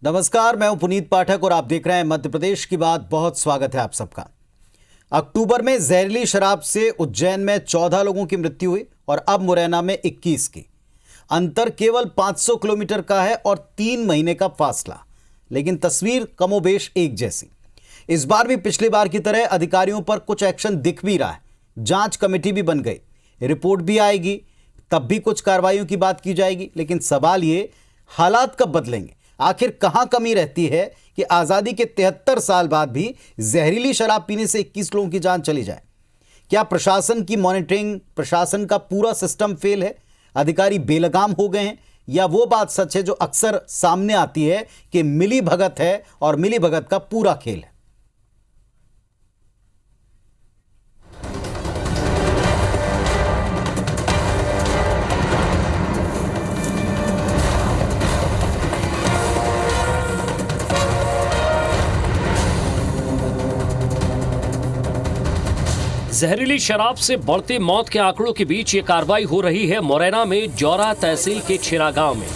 नमस्कार, मैं हूं पुनीत पाठक और आप देख रहे हैं मध्य प्रदेश की बात। बहुत स्वागत है आप सबका। अक्टूबर में जहरीली शराब से उज्जैन में 14 लोगों की मृत्यु हुई और अब मुरैना में 21 की। अंतर केवल 500 किलोमीटर का है और 3 महीने का फासला, लेकिन तस्वीर कमोबेश एक जैसी। इस बार भी पिछली बार की तरह अधिकारियों पर कुछ एक्शन दिख भी रहा है। जांच कमेटी भी बन गई, रिपोर्ट भी आएगी, तब भी कुछ कार्रवाइयों की बात की जाएगी। लेकिन सवाल ये, हालात कब बदलेंगे? आखिर कहां कमी रहती है कि आज़ादी के 73 साल बाद भी जहरीली शराब पीने से 21 लोगों की जान चली जाए? क्या प्रशासन की मॉनिटरिंग, प्रशासन का पूरा सिस्टम फेल है, अधिकारी बेलगाम हो गए हैं, या वो बात सच है जो अक्सर सामने आती है कि मिली भगत है और मिली भगत का पूरा खेल है? जहरीली शराब से बढ़ते मौत के आंकड़ों के बीच ये कार्रवाई हो रही है मुरैना में जौरा तहसील के छिरा गांव में।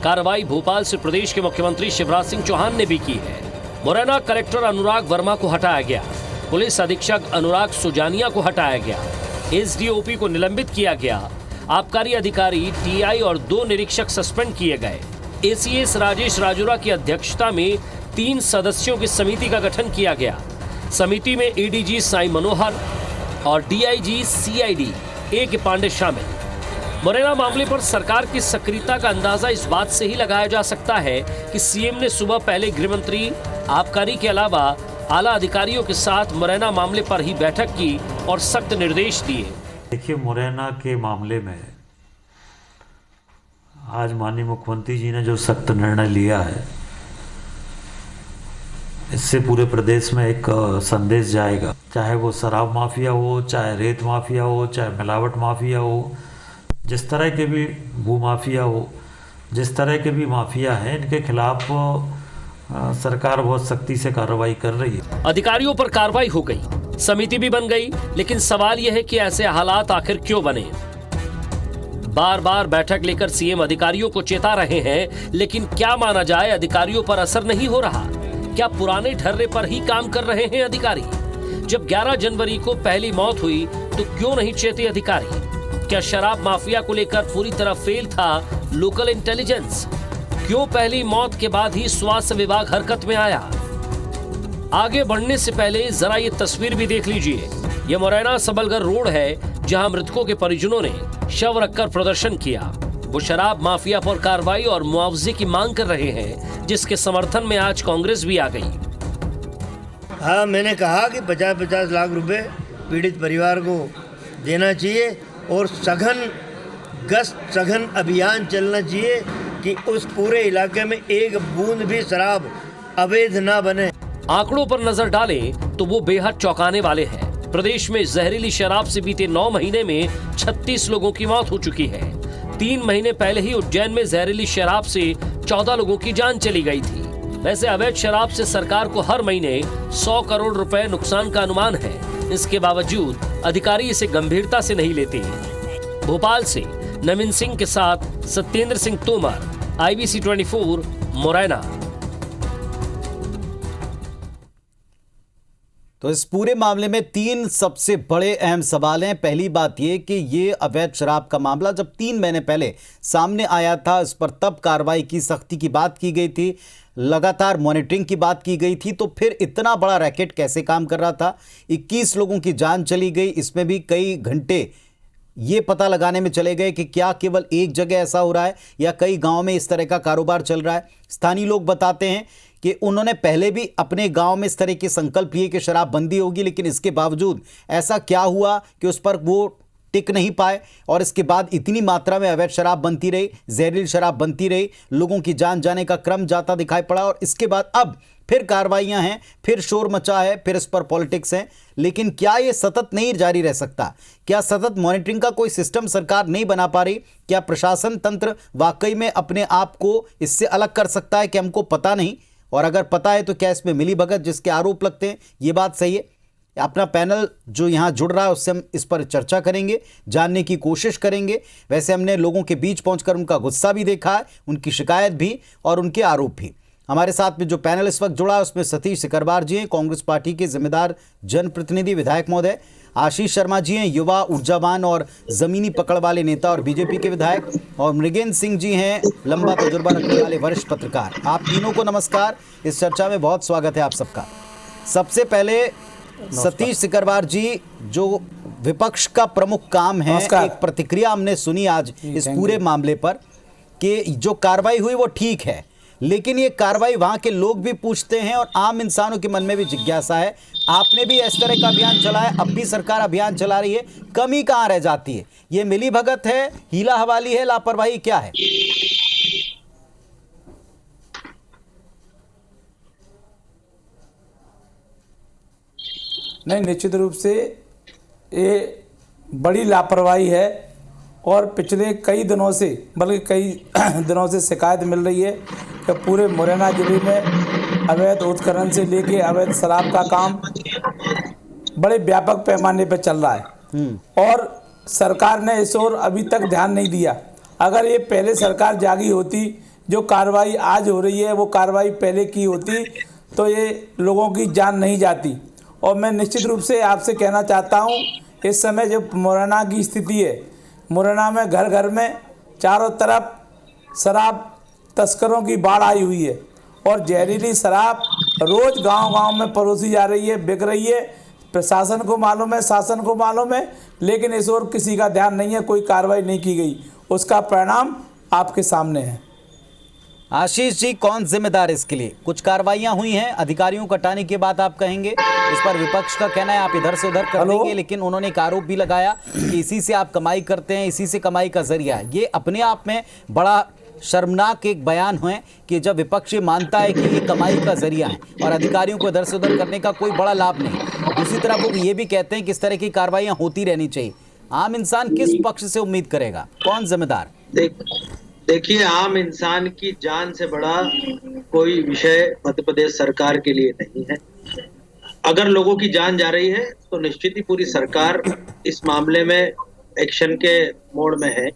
कार्रवाई भोपाल से प्रदेश के मुख्यमंत्री शिवराज सिंह चौहान ने भी की है। मुरैना कलेक्टर अनुराग वर्मा को हटाया गया, पुलिस अधीक्षक अनुराग सुजानिया को हटाया गया, एसडीओपी को निलंबित किया गया, आबकारी अधिकारी, टीआई और 2 निरीक्षक सस्पेंड किए गए। एसीएस राजेश राजौरा की अध्यक्षता में 3 सदस्यों की समिति का गठन किया गया। समिति में एडीजी साई मनोहर और डीआईजी सीआईडी ए.के. पांडे शामिल। मुरैना मामले पर सरकार की सक्रियता का अंदाजा इस बात से ही लगाया जा सकता है कि सीएम ने सुबह पहले गृह मंत्री, आबकारी के अलावा आला अधिकारियों के साथ मुरैना मामले पर ही बैठक की और सख्त निर्देश दिए। देखिए, मुरैना के मामले में आज माननीय मुख्यमंत्री जी ने जो सख्त निर्णय लिया है, इससे पूरे प्रदेश में एक संदेश जाएगा। चाहे वो शराब माफिया हो, चाहे रेत माफिया हो, चाहे मिलावट माफिया हो, जिस तरह के भी भू माफिया हो, जिस तरह के भी माफिया हैं, इनके खिलाफ सरकार बहुत सख्ती से कार्रवाई कर रही है। अधिकारियों पर कार्रवाई हो गई, समिति भी बन गई, लेकिन सवाल यह है कि ऐसे हालात आखिर क्यों बने? बार बार बैठक लेकर सीएम अधिकारियों को चेता रहे हैं, लेकिन क्या माना जाए, अधिकारियों पर असर नहीं हो रहा। क्या पुराने ढर्रे पर ही काम कर रहे हैं अधिकारी? जब 11 जनवरी को पहली मौत हुई तो क्यों नहीं चेते अधिकारी? क्या शराब माफिया को लेकर पूरी तरह फेल था लोकल इंटेलिजेंस? क्यों पहली मौत के बाद ही स्वास्थ्य विभाग हरकत में आया? आगे बढ़ने से पहले जरा ये तस्वीर भी देख लीजिए। ये मुरैना सबलगढ़ रोड है, जहां मृतकों के परिजनों ने शव रखकर प्रदर्शन किया। वो शराब माफिया पर कार्रवाई और मुआवजे की मांग कर रहे हैं, जिसके समर्थन में आज कांग्रेस भी आ गई। हाँ, मैंने कहा कि 50-50 लाख रुपए पीड़ित परिवार को देना चाहिए और सघन अभियान चलना चाहिए कि उस पूरे इलाके में एक बूंद भी शराब अवैध ना बने। आंकड़ों पर नजर डालें तो वो बेहद चौंकाने वाले हैं। प्रदेश में जहरीली शराब से बीते 9 महीने में 36 लोगों की मौत हो चुकी है। 3 महीने पहले ही उज्जैन में जहरीली शराब से 14 लोगों की जान चली गई थी। वैसे अवैध शराब से सरकार को हर महीने 100 करोड़ रुपए नुकसान का अनुमान है। इसके बावजूद अधिकारी इसे गंभीरता से नहीं लेते। भोपाल से नवीन सिंह के साथ सत्येंद्र सिंह तोमर, IBC 24, मुरैना। तो इस पूरे मामले में 3 सबसे बड़े अहम सवाल हैं। पहली बात यह कि ये अवैध शराब का मामला जब 3 महीने पहले सामने आया था, इस पर तब कार्रवाई की, सख्ती की बात की गई थी, लगातार मॉनिटरिंग की बात की गई थी, तो फिर इतना बड़ा रैकेट कैसे काम कर रहा था? 21 लोगों की जान चली गई। इसमें भी कई घंटे ये पता लगाने में चले गए कि क्या केवल एक जगह ऐसा हो रहा है या कई गांव में इस तरह का कारोबार चल रहा है। स्थानीय लोग बताते हैं कि उन्होंने पहले भी अपने गांव में इस तरह के संकल्प लिए कि शराब बंदी होगी, लेकिन इसके बावजूद ऐसा क्या हुआ कि उस पर वो टिक नहीं पाए और इसके बाद इतनी मात्रा में अवैध शराब बनती रही, जहरीली शराब बनती रही, लोगों की जान जाने का क्रम जाता दिखाई पड़ा। और इसके बाद अब फिर कार्रवाइयां हैं, फिर शोर मचा है, फिर इस पर पॉलिटिक्स है। लेकिन क्या ये सतत नहीं जारी रह सकता? क्या सतत मॉनिटरिंग का कोई सिस्टम सरकार नहीं बना पा रही? क्या प्रशासन तंत्र वाकई में अपने आप को इससे अलग कर सकता है कि हमको पता नहीं? और अगर पता है तो क्या इसमें मिली भगत जिसके आरोप लगते हैं, ये बात सही है? अपना पैनल जो यहाँ जुड़ रहा है उससे हम इस पर चर्चा करेंगे, जानने की कोशिश करेंगे। वैसे हमने लोगों के बीच पहुंचकर उनका गुस्सा भी देखा है, उनकी शिकायत भी और उनके आरोप भी। हमारे साथ में जो पैनल इस वक्त जुड़ा है उसमें सतीश सिकरवार जी हैं, कांग्रेस पार्टी के जिम्मेदार जनप्रतिनिधि विधायक महोदय, आशीष शर्मा जी हैं, युवा ऊर्जावान और जमीनी पकड़ वाले नेता और बीजेपी के विधायक, और मृगेंद्र सिंह जी हैं, लंबा तजुर्बा रखने वाले वरिष्ठ पत्रकार। आप तीनों को नमस्कार। इस चर्चा में बहुत स्वागत है आप सबका। सबसे पहले सतीश सिकरवार जी, जो विपक्ष का प्रमुख काम है, एक प्रतिक्रिया हमने सुनी आज इस पूरे मामले पर कि जो कार्रवाई हुई वो ठीक है, लेकिन ये कार्रवाई वहां के लोग भी पूछते हैं और आम इंसानों के मन में भी जिज्ञासा है। आपने भी इस तरह का अभियान चलाया, अब भी सरकार अभियान चला रही है, कमी कहां रह जाती है? ये मिली भगत है, हीला हवाली है, लापरवाही क्या है? नहीं, निश्चित रूप से ये बड़ी लापरवाही है और पिछले कई दिनों से, बल्कि कई दिनों से शिकायत मिल रही है कि पूरे मुरैना जिले में अवैध उत्खनन से लेके अवैध शराब का काम बड़े व्यापक पैमाने पर चल रहा है और सरकार ने इस ओर अभी तक ध्यान नहीं दिया। अगर ये पहले सरकार जागी होती, जो कार्रवाई आज हो रही है वो कार्रवाई पहले की होती, तो ये लोगों की जान नहीं जाती। और मैं निश्चित रूप से आपसे कहना चाहता हूँ, इस समय जो मुरैना की स्थिति है, मुरैना में घर घर में चारों तरफ शराब तस्करों की बाढ़ आई हुई है और जहरीली शराब रोज़ गांव-गांव में परोसी जा रही है, बिक रही है। प्रशासन को मालूम है, शासन को मालूम है, लेकिन इस ओर किसी का ध्यान नहीं है, कोई कार्रवाई नहीं की गई। उसका परिणाम आपके सामने है। आशीष जी, कौन जिम्मेदार इसके लिए? कुछ कार्रवाइयां हुई हैं, अधिकारियों को हटाने की बात आप कहेंगे, इस पर विपक्ष का कहना है आप इधर से उधर कर देंगे, लेकिन उन्होंने एक आरोप भी लगाया कि इसी से आप कमाई करते हैं, इसी से कमाई का जरिया है। ये अपने आप में बड़ा शर्मनाक एक बयान है कि जब विपक्ष मानता है कि ये कमाई का जरिया है और अधिकारियों को इधर से उधर करने का कोई बड़ा लाभ नहीं। दूसरी तरफ वो ये भी कहते हैं कि इस तरह की कार्रवाइयां होती रहनी चाहिए। आम इंसान किस पक्ष से उम्मीद करेगा? कौन जिम्मेदार? देखिए, आम इंसान की जान से बड़ा कोई विषय मध्य प्रदेश सरकार के लिए नहीं है। अगर लोगों की जान जा रही है तो निश्चित ही पूरी सरकार इस मामले में एक्शन के मोड में है।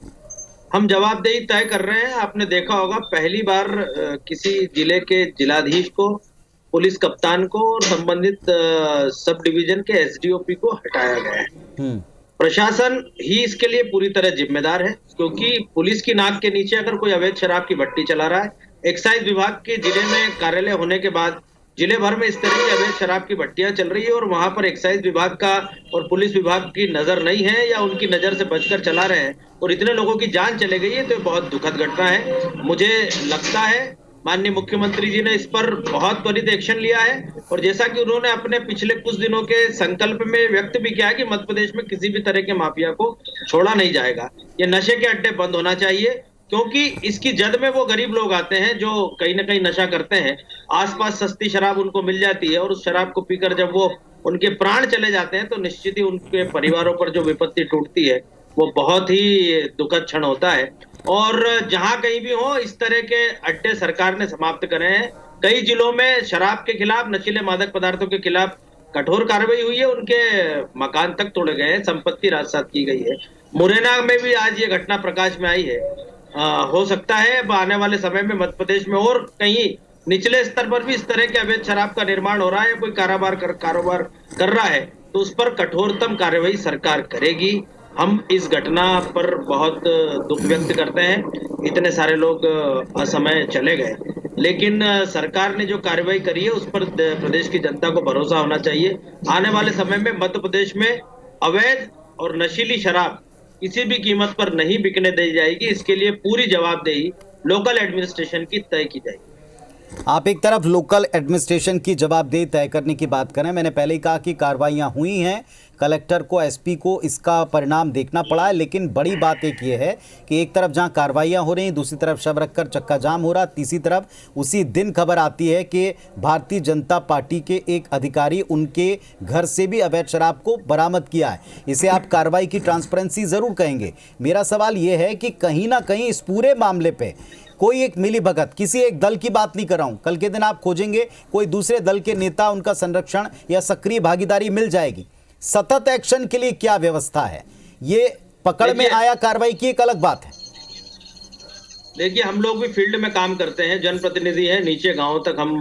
हम जवाबदेही तय कर रहे हैं। आपने देखा होगा, पहली बार किसी जिले के जिलाधीश को, पुलिस कप्तान को और संबंधित सब डिवीजन के एसडीओपी को हटाया गया है। प्रशासन ही इसके लिए पूरी तरह जिम्मेदार है, क्योंकि पुलिस की नाक के नीचे अगर कोई अवैध शराब की भट्टी चला रहा है, एक्साइज विभाग के जिले में कार्यालय होने के बाद जिले भर में इस तरह की अवैध शराब की भट्टियां चल रही है और वहां पर एक्साइज विभाग का और पुलिस विभाग की नजर नहीं है या उनकी नजर से बचकर चला रहे हैं और इतने लोगों की जान चले गई है, तो बहुत दुखद घटना है। मुझे लगता है माननीय मुख्यमंत्री जी ने इस पर बहुत त्वरित एक्शन लिया है और जैसा कि उन्होंने अपने पिछले कुछ दिनों के संकल्प में व्यक्त भी किया है कि मध्य प्रदेश में किसी भी तरह के माफिया को छोड़ा नहीं जाएगा। ये नशे के अड्डे बंद होना चाहिए, क्योंकि इसकी जद में वो गरीब लोग आते हैं जो कहीं ना कहीं नशा करते हैं, आसपास सस्ती शराब उनको मिल जाती है और उस शराब को पीकर जब वो उनके प्राण चले जाते हैं तो निश्चित ही उनके परिवारों पर जो विपत्ति टूटती है वो बहुत ही दुखद क्षण होता है। और जहां कहीं भी हो, इस तरह के अड्डे सरकार ने समाप्त करे हैं। कई जिलों में शराब के खिलाफ, नशीले मादक पदार्थों के खिलाफ कठोर कार्रवाई हुई है, उनके मकान तक तोड़े गए हैं, संपत्ति राजसात की गई है। मुरैना में भी आज ये घटना प्रकाश में आई है। हो सकता है आने वाले समय में मध्य प्रदेश में और कहीं निचले स्तर पर भी इस तरह के अवैध शराब का निर्माण हो रहा है, कोई कारोबार कर रहा है, तो उस पर कठोरतम कार्रवाई सरकार करेगी। हम इस घटना पर बहुत दुख व्यक्त करते हैं। इतने सारे लोग असमय चले गए, लेकिन सरकार ने जो कार्रवाई करी है उस पर प्रदेश की जनता को भरोसा होना चाहिए। आने वाले समय में मध्य प्रदेश में अवैध और नशीली शराब किसी भी कीमत पर नहीं बिकने दी जाएगी। इसके लिए पूरी जवाबदेही लोकल एडमिनिस्ट्रेशन की तय की जाएगी। आप एक तरफ लोकल एडमिनिस्ट्रेशन की जवाबदेही तय करने की बात करें, मैंने पहले ही कहा कि कार्रवाइयां हुई हैं, कलेक्टर को, एसपी को इसका परिणाम देखना पड़ा है, लेकिन बड़ी बात एक ये है कि एक तरफ जहां कार्रवाइयां हो रही, दूसरी तरफ शव रखकर चक्का जाम हो रहा, तीसरी तरफ उसी दिन खबर आती है कि भारतीय जनता पार्टी के एक अधिकारी उनके घर से भी अवैध शराब को बरामद किया है। इसे आप कार्रवाई की ट्रांसपेरेंसी ज़रूर कहेंगे। मेरा सवाल ये है कि कहीं ना कहीं इस पूरे मामले पर कोई एक मिली भगत, किसी एक दल की बात नहीं कर रहा हूं, कल के दिन आप खोजेंगे कोई दूसरे दल के नेता, उनका संरक्षण या सक्रिय भागीदारी मिल जाएगी। सतत एक्शन के लिए क्या व्यवस्था है? ये पकड़ में आया कार्रवाई की एक अलग बात है। देखिए, हम लोग भी फील्ड में काम करते हैं, जनप्रतिनिधि हैं, नीचे गांव तक हम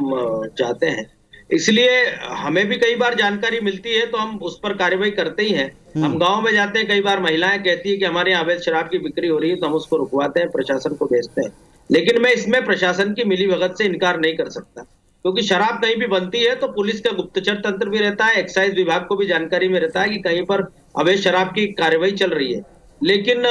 जाते हैं, इसलिए हमें भी कई बार जानकारी मिलती है तो हम उस पर कार्रवाई करते ही हैं। हम गांव में जाते हैं, कई बार महिलाएं कहती है कि हमारे यहाँ अवैध शराब की बिक्री हो रही है, तो हम उसको रुकवाते हैं, प्रशासन को भेजते हैं। लेकिन मैं इसमें प्रशासन की मिलीभगत से इनकार नहीं कर सकता, क्योंकि शराब कहीं भी बनती है तो पुलिस का गुप्तचर तंत्र भी रहता है, एक्साइज विभाग को भी जानकारी में रहता है कि कहीं पर अवैध शराब की कार्रवाई चल रही है। लेकिन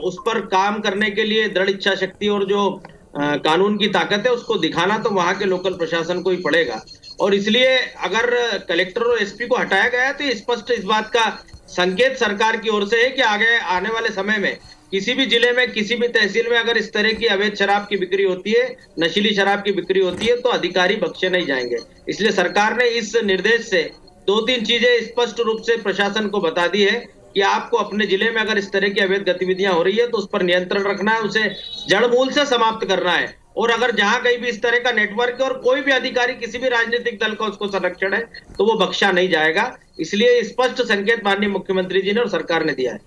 उस पर काम करने के लिए दृढ़ इच्छा शक्ति और जो कानून की ताकत है उसको दिखाना तो वहां के लोकल प्रशासन को ही पड़ेगा। और इसलिए अगर कलेक्टर और एसपी को हटाया गया है तो ये स्पष्ट इस बात का संकेत सरकार की ओर से है कि आगे आने वाले समय में किसी भी जिले में, किसी भी तहसील में अगर इस तरह की अवैध शराब की बिक्री होती है, नशीली शराब की बिक्री होती है, तो अधिकारी बख्शे नहीं जाएंगे। इसलिए सरकार ने इस निर्देश से 2-3 चीजें स्पष्ट रूप से प्रशासन को बता दी है कि आपको अपने जिले में अगर इस तरह की अवैध गतिविधियां हो रही है तो उस पर नियंत्रण रखना है, उसे जड़ मूल से समाप्त करना है। और अगर जहां कहीं भी इस तरह का नेटवर्क है और कोई भी अधिकारी किसी भी राजनीतिक दल का उसको संरक्षण है तो वो बख्शा नहीं जाएगा। इसलिए स्पष्ट संकेत माननीय मुख्यमंत्री जी ने और सरकार ने दिया है।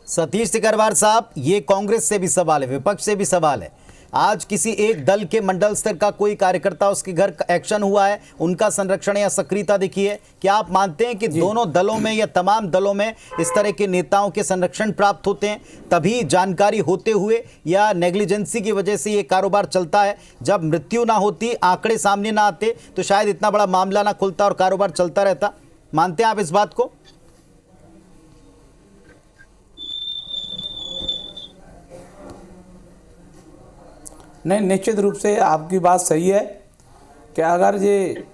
सतीश सिकरवार साहब, ये कांग्रेस से भी सवाल है, विपक्ष से भी सवाल है। आज किसी एक दल के मंडल स्तर का कोई कार्यकर्ता, उसके घर एक्शन हुआ है, उनका संरक्षण या सक्रियता दिखी है, क्या आप मानते हैं कि दोनों दलों में या तमाम दलों में इस तरह के नेताओं के संरक्षण प्राप्त होते हैं, तभी जानकारी होते हुए या नेग्लिजेंसी की वजह से ये कारोबार चलता है? जब मृत्यु ना होती, आंकड़े सामने ना आते, तो शायद इतना बड़ा मामला ना खुलता और कारोबार चलता रहता। मानते हैं आप इस बात को? नहीं, निश्चित रूप से आपकी बात सही है कि अगर ये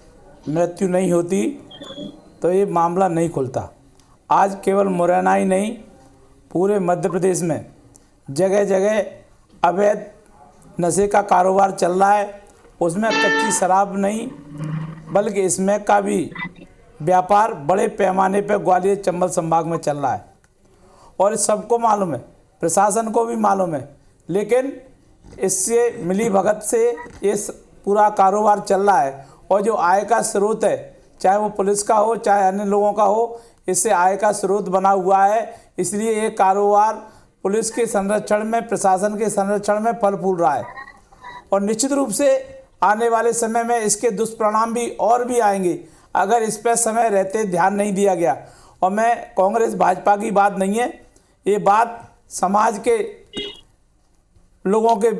मृत्यु नहीं होती तो ये मामला नहीं खुलता। आज केवल मुरैना ही नहीं, पूरे मध्य प्रदेश में जगह जगह अवैध नशे का कारोबार चल रहा है। उसमें कच्ची शराब नहीं बल्कि स्मैक का भी व्यापार बड़े पैमाने पर ग्वालियर चंबल संभाग में चल रहा है और इस सबको मालूम है, प्रशासन को भी मालूम है। लेकिन इससे मिली भगत से ये पूरा कारोबार चल रहा है और जो आय का स्रोत है, चाहे वो पुलिस का हो चाहे अन्य लोगों का हो, इससे आय का स्रोत बना हुआ है। इसलिए ये कारोबार पुलिस के संरक्षण में, प्रशासन के संरक्षण में फल फूल रहा है और निश्चित रूप से आने वाले समय में इसके दुष्परिणाम भी और भी आएंगे अगर इस पर समय रहते ध्यान नहीं दिया गया। और मैं कांग्रेस भाजपा की बात नहीं है, ये बात समाज के लोगों के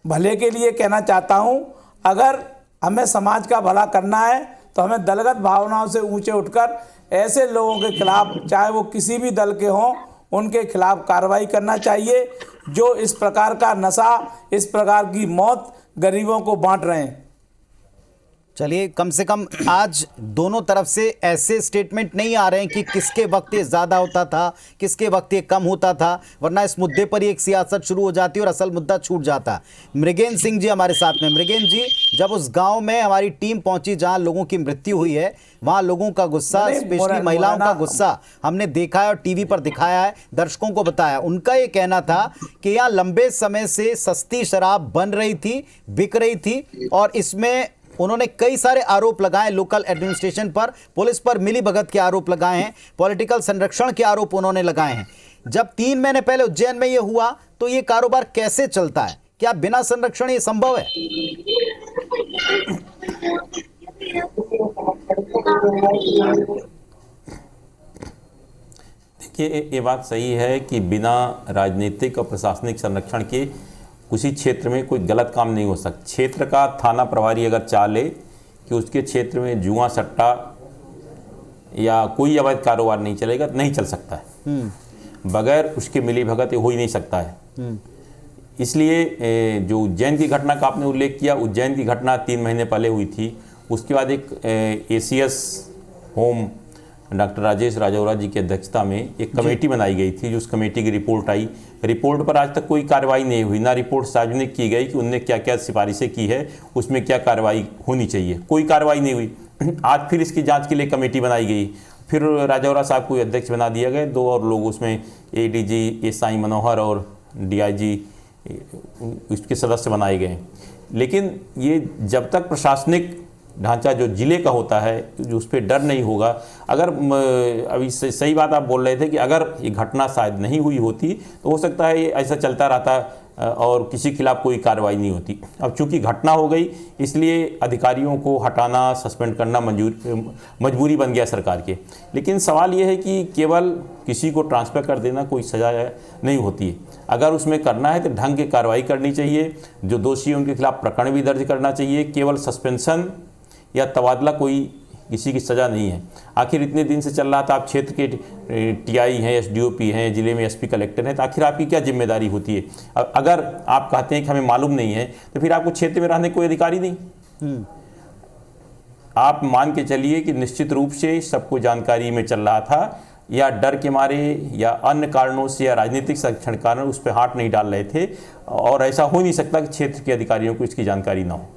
भले के लिए कहना चाहता हूं। अगर हमें समाज का भला करना है तो हमें दलगत भावनाओं से ऊंचे उठकर ऐसे लोगों के खिलाफ, चाहे वो किसी भी दल के हों, उनके खिलाफ कार्रवाई करना चाहिए जो इस प्रकार का नशा, इस प्रकार की मौत गरीबों को बांट रहे हैं। चलिए, कम से कम आज दोनों तरफ से ऐसे स्टेटमेंट नहीं आ रहे हैं कि किसके वक्त ये ज़्यादा होता था, किसके वक्त ये कम होता था, वरना इस मुद्दे पर ही एक सियासत शुरू हो जाती और असल मुद्दा छूट जाता। मृगेन सिंह जी हमारे साथ में। मृगेन जी, जब उस गांव में हमारी टीम पहुंची जहां लोगों की मृत्यु हुई है, वहां लोगों का गुस्सा, स्पेशली महिलाओं का गुस्सा हमने देखा है और टीवी पर दिखाया है, दर्शकों को बताया। उनका ये कहना था कि यहाँ लंबे समय से सस्ती शराब बन रही थी, बिक रही थी और इसमें उन्होंने कई सारे आरोप लगाए लोकल एडमिनिस्ट्रेशन पर, पुलिस पर मिलीभगत के आरोप लगाए हैं, पॉलिटिकल संरक्षण के आरोप उन्होंने लगाए हैं। जब 3 महीने पहले उज्जैन में ये हुआ तो ये कारोबार कैसे चलता है? क्या बिना संरक्षण ये संभव है? देखिए, ये बात सही है कि बिना राजनीतिक और प्रशासनिक संरक्षण के उसी क्षेत्र में कोई गलत काम नहीं हो सकता। क्षेत्र का थाना प्रभारी अगर चाहे कि उसके क्षेत्र में जुआ सट्टा या कोई अवैध कारोबार नहीं चलेगा, नहीं चल सकता है, बगैर उसके मिलीभगत हो ही नहीं सकता है। इसलिए जो उज्जैन की घटना का आपने उल्लेख किया, उज्जैन की घटना 3 महीने पहले हुई थी। उसके बाद एक ACS home doctor Rajesh Rajora ji की अध्यक्षता में एक कमेटी बनाई गई थी, जो उस कमेटी की रिपोर्ट आई। रिपोर्ट पर आज तक कोई कार्रवाई नहीं हुई, ना रिपोर्ट सार्वजनिक की गई कि उनने क्या क्या सिफारिशें की है, उसमें क्या कार्रवाई होनी चाहिए, कोई कार्रवाई नहीं हुई। आज फिर इसकी जांच के लिए कमेटी बनाई गई, फिर राजौरा साहब को अध्यक्ष बना दिया गया, 2 और लोग उसमें ADG SI मनोहर और DIG इसके सदस्य बनाए गए। लेकिन ये जब तक प्रशासनिक ढांचा जो जिले का होता है, जो उस पर डर नहीं होगा, अगर अभी सही बात आप बोल रहे थे कि अगर ये घटना शायद नहीं हुई होती तो हो सकता है ये ऐसा चलता रहता और किसी के खिलाफ कोई कार्रवाई नहीं होती। अब चूंकि घटना हो गई इसलिए अधिकारियों को हटाना, सस्पेंड करना मजबूरी बन गया सरकार के। लेकिन सवाल ये है कि केवल किसी को ट्रांसफ़र कर देना कोई सज़ा नहीं होती है। अगर उसमें करना है तो ढंग की कार्रवाई करनी चाहिए, जो दोषी है उनके खिलाफ प्रकरण भी दर्ज करना चाहिए। केवल सस्पेंशन या तबादला कोई किसी की सज़ा नहीं है। आखिर इतने दिन से चल रहा था, आप क्षेत्र के टीआई हैं, एसडीओपी हैं, जिले में एसपी कलेक्टर हैं, तो आखिर आपकी क्या जिम्मेदारी होती है? अगर आप कहते हैं कि हमें मालूम नहीं है तो फिर आपको क्षेत्र में रहने कोई अधिकारी नहीं। आप मान के चलिए कि निश्चित रूप से सबको जानकारी में चल रहा था, या डर के मारे या अन्य कारणों से या राजनीतिक संरक्षण कारण उस पर हाथ नहीं डाल रहे थे, और ऐसा हो नहीं सकता कि क्षेत्र के अधिकारियों को इसकी जानकारी ना हो।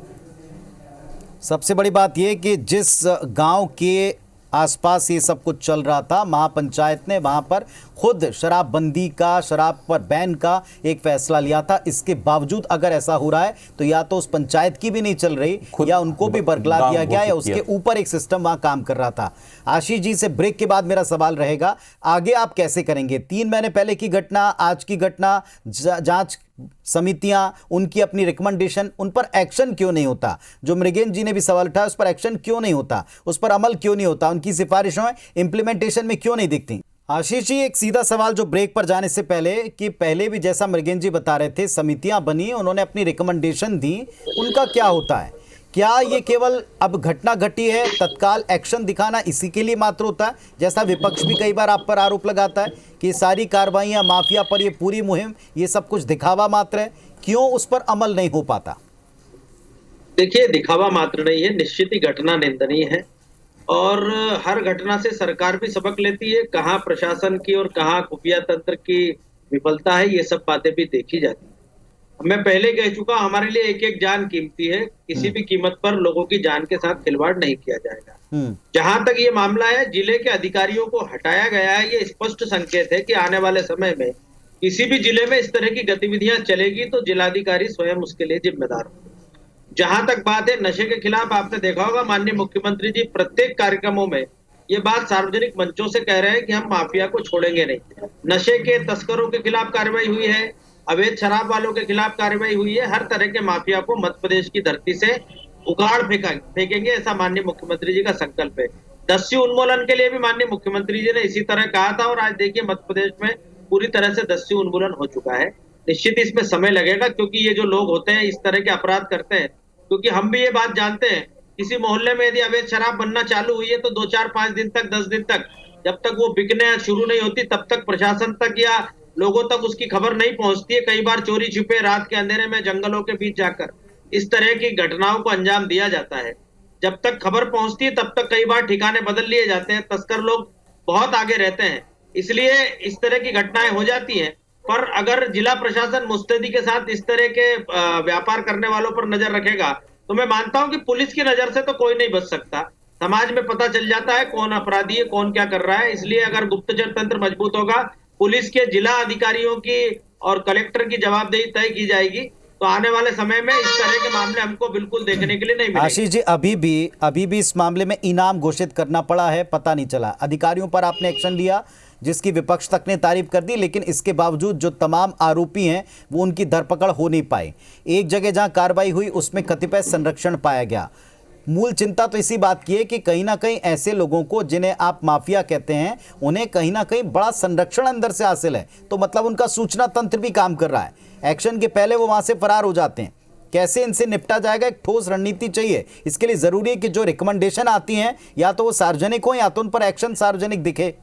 सबसे बड़ी बात यह कि जिस गांव के आसपास ये सब कुछ चल रहा था, महापंचायत ने वहां पर खुद शराबबंदी का, शराब पर बैन का एक फैसला लिया था। इसके बावजूद अगर ऐसा हो रहा है तो या तो उस पंचायत की भी नहीं चल रही, या उनको भी बरगला दिया गया, या उसके ऊपर एक सिस्टम वहां काम कर रहा था। आशीष जी से ब्रेक के बाद मेरा सवाल रहेगा, आगे आप कैसे करेंगे? 3 महीने पहले की घटना, आज की घटना, जांच समितियां, उनकी अपनी रिकमेंडेशन, उन पर एक्शन क्यों नहीं होता? जो मृगेन जी ने भी सवाल उठाया, उस पर एक्शन क्यों नहीं होता? उस पर अमल क्यों नहीं होता? उनकी सिफारिशों इंप्लीमेंटेशन में क्यों नहीं दिखती? आशीष जी, एक सीधा सवाल जो ब्रेक पर जाने से पहले, कि पहले भी जैसा मृगेन जी बता रहे थे, समितियां बनी, उन्होंने अपनी रिकमेंडेशन दी, उनका क्या होता है? क्या ये केवल अब घटना घटी है, तत्काल एक्शन दिखाना इसी के लिए मात्र होता है? जैसा विपक्ष भी कई बार आप पर आरोप लगाता है कि सारी कार्रवाइयां माफिया पर, ये पूरी मुहिम, ये सब कुछ दिखावा मात्र है, क्यों उस पर अमल नहीं हो पाता? देखिए, दिखावा मात्र नहीं है, निश्चित ही घटना निंदनीय है, और हर घटना से सरकार भी सबक लेती है। कहाँ प्रशासन की और कहाँ खुफिया तंत्र की विफलता है, ये सब बातें भी देखी जाती है। मैं पहले कह चुका, हमारे लिए एक एक जान कीमती है, किसी भी कीमत पर लोगों की जान के साथ खिलवाड़ नहीं किया जाएगा। जहां तक ये मामला है, जिले के अधिकारियों को हटाया गया है, ये स्पष्ट संकेत है कि आने वाले समय में किसी भी जिले में इस तरह की गतिविधियां चलेगी तो जिलाधिकारी स्वयं उसके लिए जिम्मेदार होंगे। जहां तक बात है नशे के खिलाफ, आपने देखा होगा माननीय मुख्यमंत्री जी प्रत्येक कार्यक्रमों में ये बात सार्वजनिक मंचों से कह रहे हैं कि हम माफिया को छोड़ेंगे नहीं। नशे के तस्करों के खिलाफ कार्रवाई हुई है, अवैध शराब वालों के खिलाफ कार्रवाई हुई है, हर तरह के माफिया को मध्य प्रदेश की धरती से उखाड़ फेंकेंगे, ऐसा माननीय मुख्यमंत्री जी का संकल्प है। दस्यु उन्मूलन के लिए भी माननीय मुख्यमंत्री जी ने इसी तरह कहा था, और आज देखिए मध्य प्रदेश में पूरी तरह से दस्यु उन्मूलन हो चुका है। निश्चित इसमें समय लगेगा, क्योंकि ये जो लोग होते हैं इस तरह के अपराध करते हैं, क्योंकि हम भी ये बात जानते हैं, किसी मोहल्ले में यदि अवैध शराब बनना चालू हुई है तो 2, 4, 5 दिन तक, 10 दिन तक, जब तक वो बिकने शुरू नहीं होती तब तक प्रशासन तक या लोगों तक उसकी खबर नहीं पहुंचती है। कई बार चोरी छिपे रात के अंधेरे में जंगलों के बीच जाकर इस तरह की घटनाओं को अंजाम दिया जाता है। जब तक खबर पहुंचती है तब तक कई बार ठिकाने बदल लिए जाते हैं, तस्कर लोग बहुत आगे रहते हैं, इसलिए इस तरह की घटनाएं हो जाती हैं। पर अगर जिला प्रशासन मुस्तैदी के साथ इस तरह के व्यापार करने वालों पर नजर रखेगा तो मैं मानता हूं कि पुलिस की नजर से तो कोई नहीं बच सकता। समाज में पता चल जाता है कौन अपराधी है, कौन क्या कर रहा है। इसलिए अगर गुप्तचर तंत्र मजबूत होगा, पुलिस के जिला अधिकारियों की और कलेक्टर की जवाबदेही तय की जाएगी, तो आने वाले समय में इस तरह के मामले हमको बिल्कुल देखने के लिए नहीं मिलेंगे। आशीष जी, अभी भी इस मामले में इनाम घोषित करना पड़ा है, पता नहीं चला। अधिकारियों पर आपने एक्शन लिया जिसकी विपक्ष तक ने तारीफ कर दी, लेकिन इसके बावजूद जो तमाम आरोपी हैं वो उनकी धरपकड़ हो नहीं पाई। एक जगह जहां कार्रवाई हुई उसमें कतिपय संरक्षण पाया गया। मूल चिंता तो इसी बात की है कि कहीं ना कहीं ऐसे लोगों को जिन्हें आप माफिया कहते हैं, उन्हें कहीं ना कहीं बड़ा संरक्षण अंदर से हासिल है, तो मतलब उनका सूचना तंत्र भी काम कर रहा है। एक्शन के पहले वो वहां से फरार हो जाते हैं। कैसे इनसे निपटा जाएगा? एक ठोस रणनीति चाहिए। इसके लिए जरूरी है कि जो रिकमेंडेशन आती हैं या तो वो सार्वजनिक हो या तो उन पर एक्शन सार्वजनिक दिखे।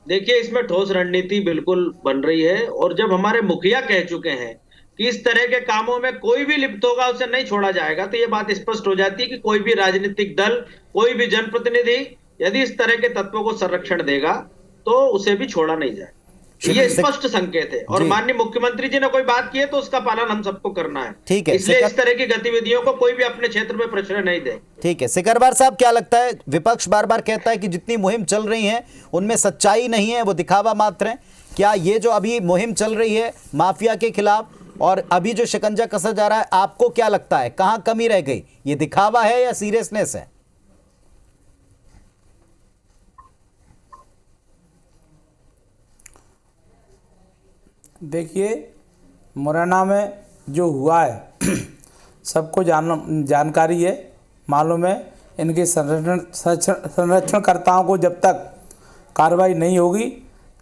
देखिए, इसमें ठोस रणनीति बिल्कुल बन रही है, और जब हमारे मुखिया कह चुके हैं कि इस तरह के कामों में कोई भी लिप्त होगा उसे नहीं छोड़ा जाएगा, तो ये बात स्पष्ट हो जाती है कि कोई भी राजनीतिक दल, कोई भी जनप्रतिनिधि यदि इस तरह के तत्वों को संरक्षण देगा तो उसे भी छोड़ा नहीं जाए। ये स्पष्ट संकेत है, और माननीय मुख्यमंत्री जी ने कोई बात की है तो उसका पालन हम सबको करना है। ठीक है, इसलिए इस तरह की गतिविधियों को कोई भी अपने क्षेत्र में प्रश्रय नहीं दे। ठीक है, सिकरवार साहब, क्या लगता है? विपक्ष बार बार कहता है कि जितनी मुहिम चल रही है उनमें सच्चाई नहीं है, वो दिखावा मात्र है। क्या ये जो अभी मुहिम चल रही है माफिया के खिलाफ और अभी जो शिकंजा कसा जा रहा है, आपको क्या लगता है कहां कमी रह गई? ये दिखावा है या सीरियसनेस है? देखिए, मुरैना में जो हुआ है सबको जानकारी है, मालूम है। इनके संरक्षणकर्ताओं को जब तक कार्रवाई नहीं होगी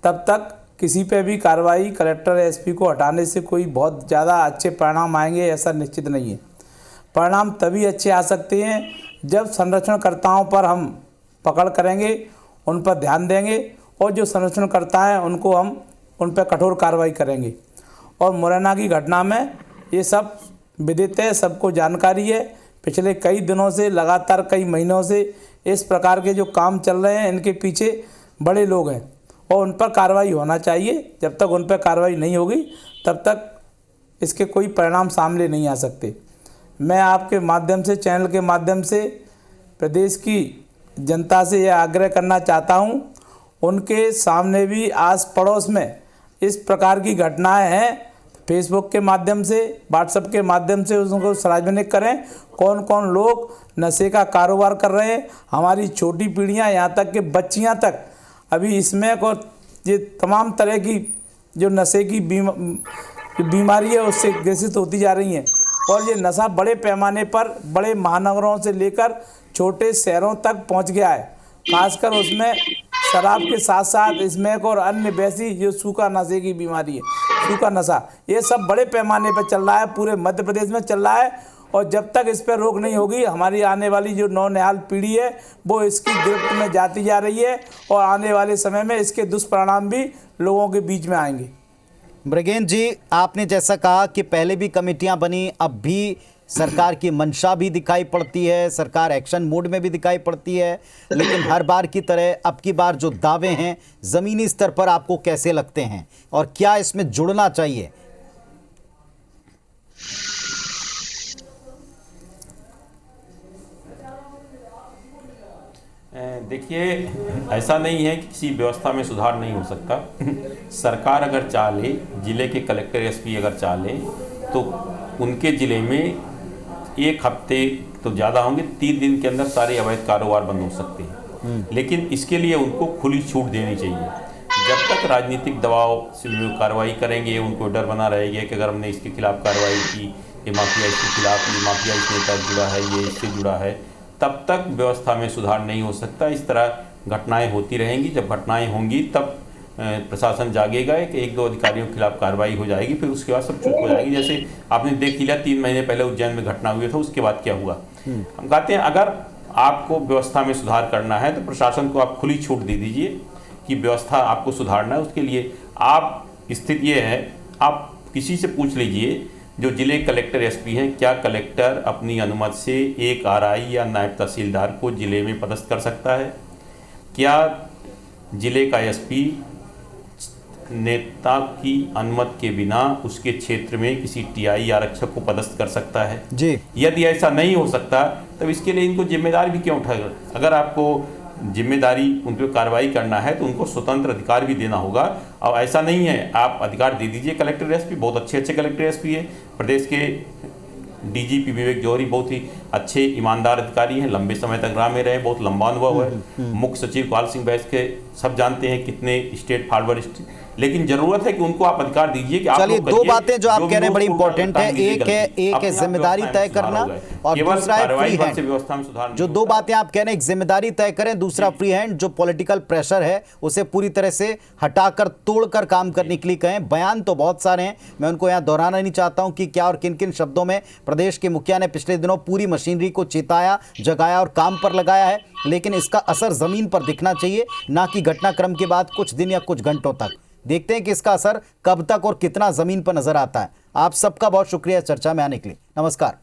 तब तक किसी पे भी कार्रवाई कलेक्टर एसपी को हटाने से कोई बहुत ज़्यादा अच्छे परिणाम आएंगे ऐसा निश्चित नहीं है। परिणाम तभी अच्छे आ सकते हैं जब संरक्षणकर्ताओं पर हम पकड़ करेंगे, उन पर ध्यान देंगे और जो संरक्षणकर्ता हैं उनको हम उन पर कठोर कार्रवाई करेंगे। और मुरैना की घटना में ये सब विदित है, सबको जानकारी है। पिछले कई दिनों से, लगातार कई महीनों से इस प्रकार के जो काम चल रहे हैं, इनके पीछे बड़े लोग हैं और उन पर कार्रवाई होना चाहिए। जब तक उन पर कार्रवाई नहीं होगी तब तक इसके कोई परिणाम सामने नहीं आ सकते। मैं आपके माध्यम से, चैनल के माध्यम से प्रदेश की जनता से यह आग्रह करना चाहता हूं, उनके सामने भी आस पड़ोस में इस प्रकार की घटनाएं हैं, फेसबुक के माध्यम से, व्हाट्सएप के माध्यम से उसको सार्वजनिक करें। कौन कौन लोग नशे का कारोबार कर रहे हैं, हमारी छोटी पीढ़ियां, यहाँ तक कि बच्चियां तक अभी इसमें और ये तमाम तरह की जो नशे की बीमारी है उससे ग्रसित होती जा रही हैं। और ये नशा बड़े पैमाने पर बड़े महानगरों से लेकर छोटे शहरों तक पहुंच गया है। खासकर उसमें शराब के साथ साथ स्मैक और अन्य वैसी जो सूखा नशे की बीमारी है, सूखा नशा, ये सब बड़े पैमाने पर चल रहा है, पूरे मध्य प्रदेश में चल रहा है। और जब तक इस पर रोक नहीं होगी, हमारी आने वाली जो नौनिहाल पीढ़ी है वो इसकी गिरफ्त में जाती जा रही है और आने वाले समय में इसके दुष्परिणाम भी लोगों के बीच में आएंगे। मृगेंद्र जी, आपने जैसा कहा कि पहले भी कमेटियां बनी, अब भी सरकार की मंशा भी दिखाई पड़ती है, सरकार एक्शन मोड में भी दिखाई पड़ती है, लेकिन हर बार की तरह अब की बार जो दावे हैं ज़मीनी स्तर पर आपको कैसे लगते हैं और क्या इसमें जुड़ना चाहिए? देखिए, ऐसा नहीं है कि किसी व्यवस्था में सुधार नहीं हो सकता। सरकार अगर चाहे, जिले के कलेक्टर एसपी अगर चाहे तो उनके ज़िले में एक हफ्ते तो ज़्यादा होंगे, 3 दिन के अंदर सारे अवैध कारोबार बंद हो सकते हैं। लेकिन इसके लिए उनको खुली छूट देनी चाहिए। जब तक राजनीतिक दबाव से कार्रवाई करेंगे, उनको डर बना रहेगा कि अगर हमने इसके खिलाफ कार्रवाई की, ये माफिया इसके खिलाफ, ये माफिया इस नेता से जुड़ा है, ये इससे जुड़ा है, तब तक व्यवस्था में सुधार नहीं हो सकता। इस तरह घटनाएं होती रहेंगी। जब घटनाएं होंगी तब प्रशासन जागेगा कि 1-2 अधिकारियों के खिलाफ कार्रवाई हो जाएगी, फिर उसके बाद सब चुप हो जाएगी। जैसे आपने देख लिया 3 महीने पहले उज्जैन में घटना हुई था, उसके बाद क्या हुआ। हम कहते हैं अगर आपको व्यवस्था में सुधार करना है तो प्रशासन को आप खुली छूट दे दीजिए कि व्यवस्था आपको सुधारना है। उसके लिए आप, स्थिति ये है, आप किसी से पूछ लीजिए जो जिले कलेक्टर एसपी हैं, क्या कलेक्टर अपनी अनुमति से एक आरआई या नायब तहसीलदार को जिले में पदस्थ कर सकता है? क्या जिले का एसपी नेता की अनुमति के बिना उसके क्षेत्र में किसी टीआई आरक्षक को पदस्थ कर सकता है? जी। यदि ऐसा नहीं हो सकता तब इसके लिए इनको जिम्मेदारी भी क्यों उठाएगा? अगर आपको जिम्मेदारी उन पर कार्रवाई करना है तो उनको स्वतंत्र अधिकार भी देना होगा। अब ऐसा नहीं है, आप अधिकार दे दीजिए कलेक्टर एसपी, बहुत अच्छे कलेक्टर एसपी है। प्रदेश के डीजीपी विवेक जौहरी बहुत ही अच्छे ईमानदार अधिकारी हैं, लंबे समय तक राह में रहे, बहुत लंबा अनुभव है। मुख्य सचिव काल सिंह बैस के सब जानते हैं कितने स्टेट फॉरवर्ड, लेकिन जरूरत है कि उनको आप अधिकार दीजिए कि आप। चलिए, 2 बातें जो आप कह रहे हैं बड़ी इंपॉर्टेंट है। एक है जिम्मेदारी तय करना और दूसरा है फ्री हैंड। जो 2 बातें आप कह रहे हैं, एक जिम्मेदारी तय करें, दूसरा फ्री हैंड, जो पॉलिटिकल प्रेशर है उसे पूरी तरह से हटाकर, तोड़कर काम करने के लिए कहें। बयान तो बहुत सारे हैं, मैं उनको यहाँ दोहराना नहीं चाहता हूं कि क्या और किन किन शब्दों में प्रदेश के मुखिया ने पिछले दिनों पूरी मशीनरी को चेताया, जगाया और काम पर लगाया है, लेकिन इसका असर जमीन पर दिखना चाहिए, ना कि घटनाक्रम के बाद कुछ दिन या कुछ घंटों तक। देखते हैं कि इसका असर कब तक और कितना जमीन पर नजर आता है। आप सबका बहुत शुक्रिया चर्चा में आने के लिए। नमस्कार।